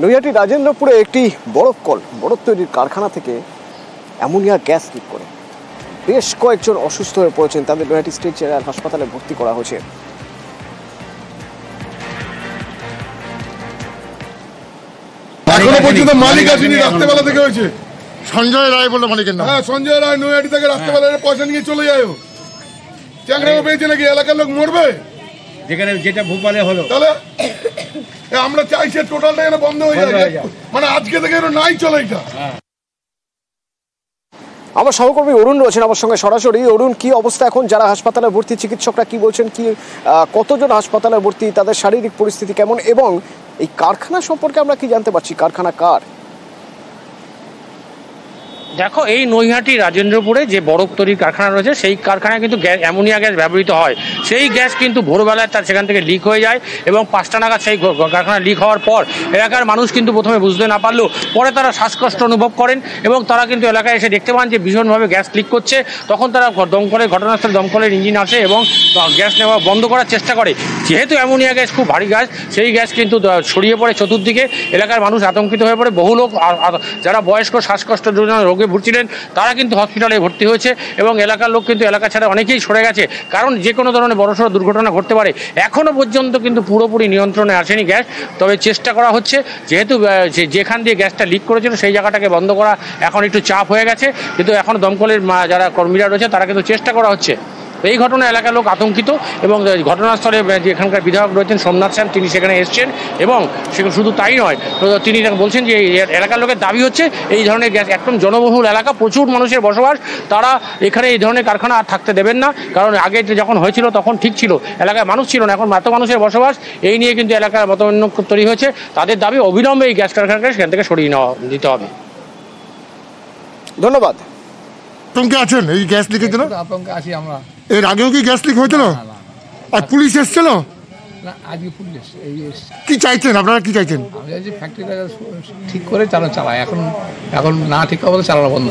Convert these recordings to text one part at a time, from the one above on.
নৈহাটি রাজেন্দ্রপুরে একটি বরফ তৈরির কারখানা থেকে অ্যামোনিয়া গ্যাস লিক করে বেশ কয়েকজন অসুস্থ হয়ে পড়েছেন। তাদের নৈহাটি স্টেট জেনারেল হাসপাতালে ভর্তি করা হয়েছে। এখনো পর্যন্ত মালিক আসেনি, রাত্রেবেলা থেকে হয়েছে। সঞ্জয় রায় বলে মালিকের নাম। হ্যাঁ, সঞ্জয় রায় নৈহাটি থেকে রাত্রেবেলা পয়সা নিয়ে চলে যায়। চ্যাংড়াও পেয়েছে নাকি? এলাকার লোক মরবে যেখানে যেটা ভোপালে হলো। তাহলে আমরা চাইছি টোটালটা যেন বন্ধ হয়ে যায়, মানে আজকে থেকে নাই চলে এটা। আমার সহকর্মী অরুণ রয়েছেন আমার সঙ্গে সরাসরি। অরুণ, কি অবস্থা এখন? যারা হাসপাতালে ভর্তি, চিকিৎসকরা কি বলছেন? কি কতজন হাসপাতালে ভর্তি, তাদের শারীরিক পরিস্থিতি কেমন, এবং এই কারখানা সম্পর্কে আমরা কি জানতে পারছি? কারখানা কার? দেখো, এই নৈহাটি রাজেন্দ্রপুরে যে বরফ তৈরির কারখানা রয়েছে সেই কারখানায় কিন্তু অ্যামোনিয়া গ্যাস ব্যবহৃত হয়। সেই গ্যাস কিন্তু ভোরবেলায় তার সেখান থেকে লিক হয়ে যায় এবং 5টা নাগাদ সেই কারখানা লিক হওয়ার পর এলাকার মানুষ কিন্তু প্রথমে বুঝতে না পারলেও পরে তারা শ্বাসকষ্ট অনুভব করেন এবং তারা কিন্তু এলাকায় এসে দেখতে পান যে ভীষণভাবে গ্যাস লিক করছে। তখন তারা ঘটনাস্থলে দমকলের ইঞ্জিন আসে এবং গ্যাস নেওয়া বন্ধ করার চেষ্টা করে। যেহেতু অ্যামোনিয়া গ্যাস খুব ভারী গ্যাস, সেই গ্যাস কিন্তু ছড়িয়ে পড়ে চতুর্দিকে। এলাকার মানুষ আতঙ্কিত হয়ে পড়ে। বহু লোক যারা বয়স্ক শ্বাসকষ্টের জন্য রোগে ভুগছিলেন তারা কিন্তু হসপিটালে ভর্তি হয়েছে এবং এলাকার লোক কিন্তু এলাকা ছাড়া অনেকেই সরে গেছে, কারণ যে কোনো ধরনের বড়সড় দুর্ঘটনা ঘটতে পারে। এখনো পর্যন্ত কিন্তু পুরোপুরি নিয়ন্ত্রণে আসেনি গ্যাস, তবে চেষ্টা করা হচ্ছে। যেহেতু যেখান দিয়ে গ্যাসটা লিক করেছিল সেই জায়গাটাকে বন্ধ করা এখন একটু চাপ হয়ে গেছে, কিন্তু এখন দমকলের যারা কর্মীরা রয়েছে তারা কিন্তু চেষ্টা করা হচ্ছে। এই ঘটনা এলাকার লোক আতঙ্কিত এবং ঘটনাস্থলে এখানকার বিধায়ক রয়েছেন সোমনাথ শ্যাম, তিনি সেখানে এসছেন এবং সেখানে শুধু তাই নয়, তিনি বলছেন যে এলাকার লোকের দাবি হচ্ছে এই ধরনের গ্যাস, একদম জনবহুল এলাকা, প্রচুর মানুষের বসবাস, তারা এখানে এই ধরনের কারখানা আর থাকতে দেবেন না। কারণ আগে যখন হয়েছিল তখন ঠিক ছিল, এলাকায় মানুষ ছিল না, এখন এত মানুষের বসবাস, এই নিয়ে কিন্তু এলাকার মতানৈক্য তৈরি হয়েছে। তাদের দাবি অবিলম্বে এই গ্যাস কারখানাকে সেখান থেকে সরিয়ে দিতে হবে। ধন্যবাদ। আতঙ্কে আছেন এই গ্যাস লিকের জন্য? আতঙ্কে আছি আমরা। এর আগেও কি গ্যাস লিক হয়েছিল? আর পুলিশ এসেছিল? না, আজকে পুলিশ কি চাইছেন আপনারা? কি চাইছেন? আমি চাইছি ফ্যাক্টরিটা ঠিক করে চালায়। এখন না ঠিক হবে চালানো বন্ধ।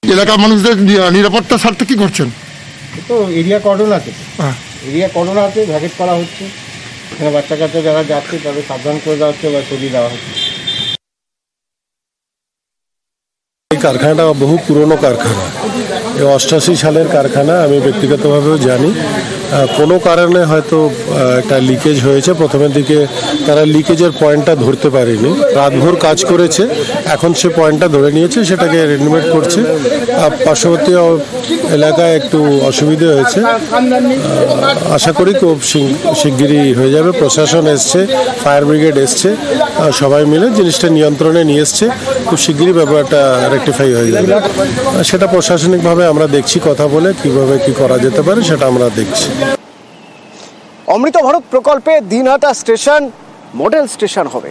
এলাকার মানুষদের নিরাপত্তার স্বার্থে কি করছেন? তো এরিয়া কর্ডন আছে, ভ্যাকেট করা হচ্ছে। এখানে বাচ্চা কাচ্চা যারা যাচ্ছে তাদের সাবধান করে দেওয়া হচ্ছে বা সরিয়ে দেওয়া হচ্ছে। এই কারখানাটা বহু পুরনো কারখানা, 88 সালের কারখানা। আমি ব্যক্তিগতভাবেও জানি কোনো কারণে হয়তো একটা লিকেজ হয়েছে। প্রথমের দিকে তারা লিকেজের পয়েন্টটা ধরতে পারেনি, রাতভর কাজ করেছে, এখন সে পয়েন্টটা ধরে নিয়েছে, সেটাকে রেনোভেট করছে। পার্শ্ববর্তী এলাকায় একটু অসুবিধে হয়েছে, আশা করি খুব শিগগিরই হয়ে যাবে। প্রশাসন এসছে, ফায়ার ব্রিগেড এসছে, সবাই মিলে জিনিসটা নিয়ন্ত্রণে নিয়ে এসছে। খুব শিগগিরই ব্যাপারটা রেকটিফাই হয়ে যাবে। সেটা প্রশাসনিকভাবে আমরা দেখছি, কথা বলে কিভাবে কি করা যেতে পারে সেটা আমরা দেখছি। অমৃত ভারত প্রকল্পে দিনহাটা স্টেশন মডেল স্টেশন হবে,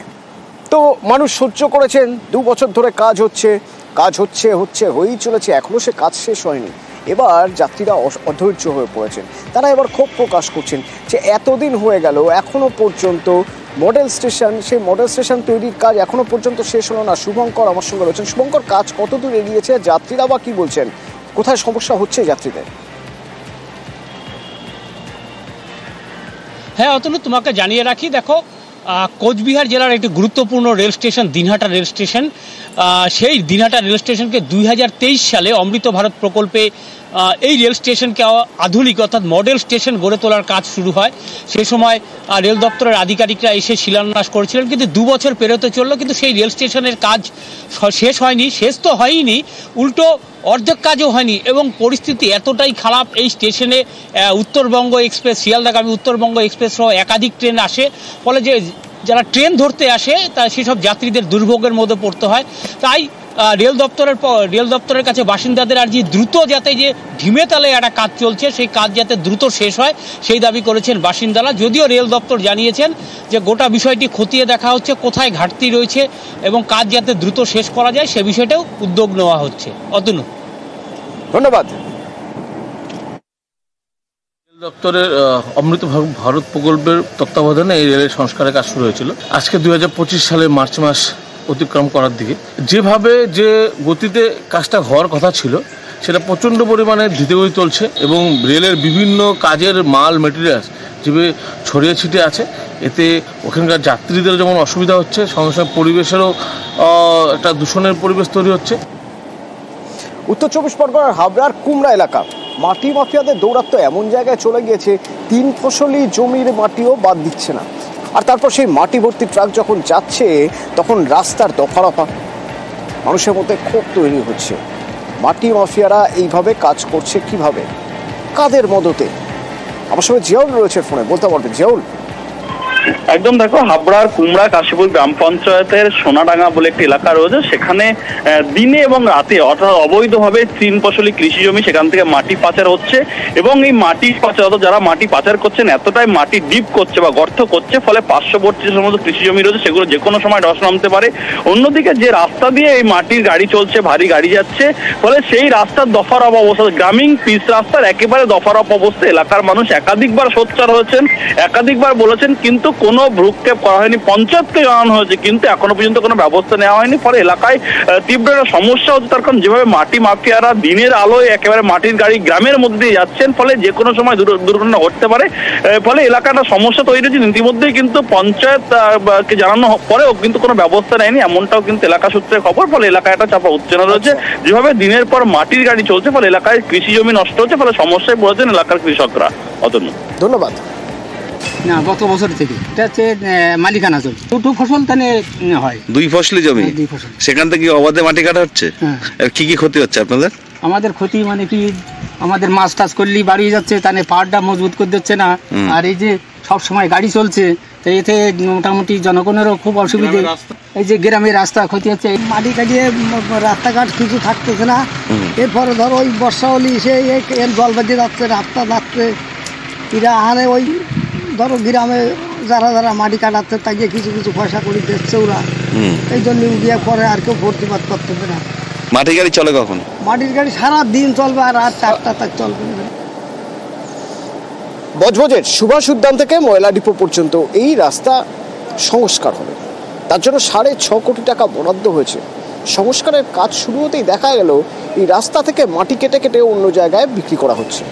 তো মানুষ সহ্য করেছেন। 2 বছর ধরে কাজ হচ্ছে হয়েই চলেছে, এখনো সে কাজ শেষ হয়নি। এবার যাত্রীরা অধৈর্য হয়ে পড়েছেন, তারা এবার ক্ষোভ প্রকাশ করছেন যে এতদিন হয়ে গেল এখনো পর্যন্ত সেই মডেল স্টেশন তৈরির কাজ এখনো পর্যন্ত শেষ হলো না। শুভঙ্কর আমার সঙ্গে রয়েছেন। শুভঙ্কর, কাজ কতদূর এগিয়েছে? যাত্রীরা বা কি বলছেন? কোথায় সমস্যা হচ্ছে যাত্রীদের? হ্যাঁ অতনু, তোমাকে জানিয়ে রাখি, দেখো কোচবিহার জেলার একটি গুরুত্বপূর্ণ rail station Dinhata rail station, সেই দিনহাটা রেল স্টেশনকে 2023 সালে অমৃত ভারত প্রকল্পে এই রেল স্টেশনকে আধুনিক অর্থাৎ মডেল স্টেশন গড়ে তোলার কাজ শুরু হয়। সে সময় রেল দপ্তরের আধিকারিকরা এসে শিলান্যাস করেছিলেন, কিন্তু 2 বছর পেরোতে চললো, কিন্তু সেই রেল স্টেশনের কাজ শেষ হয়নি। শেষ তো হয়নি, উল্টো অর্ধেক কাজও হয়নি এবং পরিস্থিতি এতটাই খারাপ। এই স্টেশনে উত্তরবঙ্গ এক্সপ্রেস, শিয়ালদাগামী উত্তরবঙ্গ এক্সপ্রেস সহ একাধিক ট্রেন আসে, ফলে যে যারা ট্রেন ধরতে আসে তা সেসব যাত্রীদের দুর্ভোগের মধ্যে পড়তে হয়। তাই রেল দপ্তরের কাছে বাসিন্দাদের আর্জি, দ্রুত যাতে যে ঢিমে তালে একটা কাজ চলছে সেই কাজ যাতে দ্রুত শেষ হয় সেই দাবি করেছেন বাসিন্দারা। যদিও রেল দপ্তর জানিয়েছেন যে গোটা বিষয়টি খতিয়ে দেখা হচ্ছে, কোথায় ঘাটতি রয়েছে এবং কাজ যাতে দ্রুত শেষ করা যায় সে বিষয়টাও উদ্যোগ নেওয়া হচ্ছে। অতনু, ধন্যবাদ। রেল দপ্তরের অমৃত ভারত প্রকল্পের তত্ত্বাবধানে এই রেলের সংস্কারের কাজ শুরু হয়েছিল। আজকে 2025 সালের মার্চ মাস অতিক্রম করার দিকে যেভাবে যে গতিতে কাজটা হওয়ার কথা ছিল সেটা প্রচণ্ড পরিমাণে ধীরগতি চলছে এবং রেলের বিভিন্ন কাজের মাল মেটেরিয়ালস যেভাবে ছড়িয়ে ছিটিয়ে আছে, এতে ওখানকার যাত্রীদের যেমন অসুবিধা হচ্ছে, সঙ্গে সঙ্গে পরিবেশেরও একটা দূষণের পরিবেশ তৈরি হচ্ছে। উত্তর চব্বিশ পরগনার হাবড়ার কুমড়া এলাকা মাটি মাফিয়াদের দৌরাত্ম্য এমন জায়গায় চলে গিয়েছে, 3 ফসলি জমির মাটিও বাদ দিচ্ছে না। আর তারপর সেই মাটি ভর্তি ট্রাক যখন যাচ্ছে তখন রাস্তার দফারফা, মানুষের মধ্যে ক্ষোভ তৈরি হচ্ছে। মাটি মাফিয়ারা এইভাবে কাজ করছে কিভাবে, কাদের মদতে? আমার সঙ্গে জিয়াউল রয়েছে ফোনে, বলতে পারবেন জিয়াউল? একদম, দেখো হাবড়ার কুমড়া কাশীপুর গ্রাম পঞ্চায়েতের সোনাডাঙ্গা বলে একটি এলাকা রয়েছে, সেখানে দিনে এবং রাতে অর্থাৎ অবৈধভাবে 3 ফসলি কৃষি জমি, সেখান থেকে মাটি পাচার হচ্ছে। এবং এই মাটি পাচার, অর্থাৎ যারা মাটি পাচার করছেন এতটাই মাটি ডিপ করছে বা গর্ত করছে, ফলে পার্শ্ববর্তী যে সমস্ত কৃষি জমি রয়েছে সেগুলো যে কোনো সময় ধস নামতে পারে। অন্যদিকে যে রাস্তা দিয়ে এই মাটির গাড়ি চলছে, ভারী গাড়ি যাচ্ছে, ফলে সেই রাস্তার দফারফ অবস্থা, গ্রামীণ পিচ রাস্তার একেবারে দফারফ অবস্থা। এলাকার মানুষ একাধিকবার সোচ্চার হয়েছেন, একাধিকবার বলেছেন, কিন্তু কোনো ভ্রুক্ষেপ করা হয়নি। পঞ্চায়েতকে জানানো হয়েছে, কিন্তু এখনো পর্যন্ত কোনো ব্যবস্থা নেওয়া হয়নি। ফলে এলাকায় তীব্র একটা সমস্যা হচ্ছে, তার কারণ যেভাবে মাটি মাফিয়ারা দিনের আলোয় একেবারে মাটির গাড়ি গ্রামের মধ্যে দিয়ে যাচ্ছেন, ফলে যে কোনো সময় দুর্ঘটনা ঘটতে পারে। ফলে এলাকাটা সমস্যা তৈরি হয়েছে। ইতিমধ্যেই কিন্তু পঞ্চায়েতকে জানানো পরেও কিন্তু কোনো ব্যবস্থা নেয়নি, এমনটাও কিন্তু এলাকা সূত্রে খবর। ফলে এলাকায় একটা চাপা উত্তেজনা রয়েছে, যেভাবে দিনের পর মাটির গাড়ি চলছে, ফলে এলাকায় কৃষি জমি নষ্ট হচ্ছে, ফলে সমস্যায় পড়েছেন এলাকার কৃষকরা। অতনু, ধন্যবাদ। না, গত বছর থেকে এটা হচ্ছে মালিকানা জমি, 2 ফসল তাহলে হয়, 2 ফসলি জমি, সেখান থেকে অবাধে মাটি কাটা হচ্ছে। কি কি ক্ষতি হচ্ছে আপনাদের? আমাদের ক্ষতি মানে কি, আমাদের মাছ টাছ করলেই বাড়িয়ে যাচ্ছে, তাহলে পাহাড়টা মজবুত করে দিচ্ছে না। আর এই যে সব সময় গাড়ি চলছে, তো এতে মোটামুটি জনগণেরও খুব অসুবিধে। এই যে গ্রামের রাস্তা ক্ষতি হচ্ছে, মাটি কাটিয়ে রাস্তাঘাট কিছু থাকতেছে না। এরপরে ধরো ওই বর্ষা হলে সে জল বেঁধে যাচ্ছে, রাস্তা যাচ্ছে, এরা আরে ওই ধরো গ্রামে যারা যারা মাটি কাটাচ্ছে তাকে কিছু কিছু পয়সা করে দিচ্ছে ওরা, এই জন্য গিয়ে পরে আর কেউ ভর্তিপাত করতেছে না। মাটির গাড়ি চলে কখন? মাটির গাড়ি সারা দিন চলবে, আর রাত 4টা তক চলবে। বজবজের সুভাষ উদ্যান থেকে ময়লা ডিপো পর্যন্ত এই রাস্তা সংস্কার হবে, তার জন্য 6.5 কোটি টাকা বরাদ্দ হয়েছে। সংস্কারের কাজ শুরু হতেই দেখা গেল এই রাস্তা থেকে মাটি কেটে কেটে অন্য জায়গায় বিক্রি করা হচ্ছে।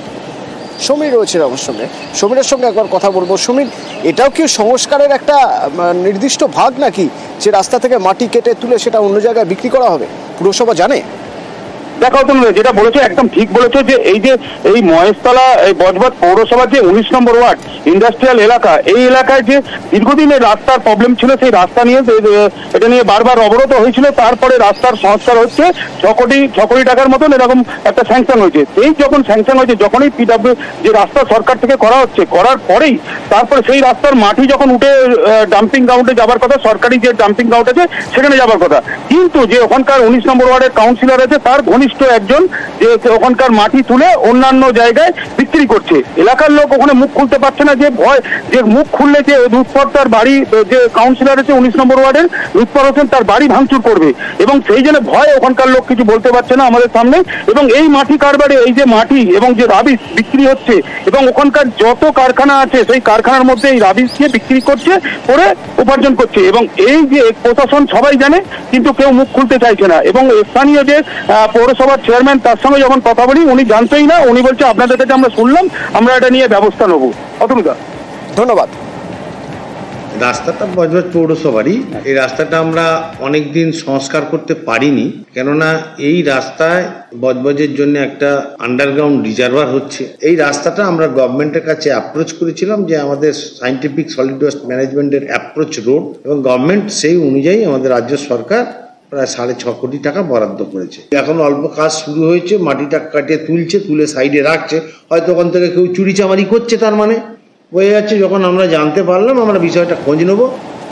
সমীর রয়েছে আমার সঙ্গে, সমীরের সঙ্গে একবার কথা বলবো। সমীর, এটাও কি সংস্কারের একটা নির্দিষ্ট ভাগ নাকি, যে রাস্তা থেকে মাটি কেটে তুলে সেটা অন্য জায়গায় বিক্রি করা হবে? পুরসভা জানে? দেখো তুমি যেটা বলেছো একদম ঠিক বলেছো, যে এই মহেশতলা এই বজবজ পৌরসভার যে 19 নম্বর ওয়ার্ড ইন্ডাস্ট্রিয়াল এলাকা, এই এলাকায় যে দীর্ঘদিনের রাস্তার প্রবলেম ছিল, সেই রাস্তা নিয়ে এটা নিয়ে বারবার অবরোধ হয়েছিল। তারপরে রাস্তার সংস্কার হচ্ছে, 6 কোটি টাকার মতন এরকম একটা স্যাংশন হয়েছে। এই যখন স্যাংশন হয়েছে, যখনই পিডব্লিউ যে রাস্তা সরকার থেকে করা হচ্ছে, করার পরেই তারপরে সেই রাস্তার মাটি যখন উঠে ডাম্পিং গ্রাউন্ডে যাবার কথা, সরকারি যে ডাম্পিং গ্রাউন্ড আছে সেখানে যাবার কথা, কিন্তু যে ওখানকার 19 নম্বর ওয়ার্ডের কাউন্সিলর আছে তার একজন যে ওখানকার মাটি তুলে অন্যান্য জায়গায় বিক্রি করছে। এলাকার লোক ওখানে মুখ খুলতে পারছে না, যে ভয়, যে মুখ খুললে যে লুৎফর তার বাড়ি, যে কাউন্সিলর আছে 19 নম্বর ওয়ার্ডের লুৎফর হোসেন, তার বাড়ি ভাঙচুর করবে, এবং সেই জন্য ভয় ওখানকার লোক কিছু বলতে পারছে না আমাদের সামনে। এবং এই মাটি কারবারে, এই যে মাটি এবং যে রাবিশ বিক্রি হচ্ছে, এবং ওখানকার যত কারখানা আছে সেই কারখানার মধ্যে এই রাবিশ দিয়ে বিক্রি করছে, করে উপার্জন করছে। এবং এই যে প্রশাসন সবাই জানে, কিন্তু কেউ মুখ খুলতে চাইছে না। এবং স্থানীয় যে পৌরসভার চেয়ারম্যান, তার সঙ্গে যখন কথা বলি, উনি জানতেই না, উনি বলছে আপনাদের কাছে আমরা শুনলাম, আমরা এটা নিয়ে ব্যবস্থা নেব। অতনুদা, ধন্যবাদ। রাস্তাটা বজবজ পৌরসভারই। এই রাস্তাটা আমরা অনেকদিন সংস্কার করতে পারিনি, কেননা এই রাস্তায় বজবজের জন্য একটা আন্ডারগ্রাউন্ড রিজার্ভার হচ্ছে। এই রাস্তাটা আমরা গভর্নমেন্টের কাছে অ্যাপ্রোচ করেছিলাম, যে আমাদের সায়েন্টিফিক সলিড ওয়েস্ট ম্যানেজমেন্টের অ্যাপ্রোচ রোড, এবং গভর্নমেন্ট সেই অনুযায়ী আমাদের রাজ্য সরকার প্রায় 6.5 কোটি টাকা বরাদ্দ করেছে। এখন অল্প কাজ শুরু হয়েছে, মাটিটা কাটিয়ে তুলছে, তুলে সাইডে রাখছে, হয়তো ওখান থেকে কেউ চুরি চামারি করছে, তার মানে বোঝা যাচ্ছে। যখন আমরা জানতে পারলাম, আমরা বিষয়টা খোঁজ নেবো,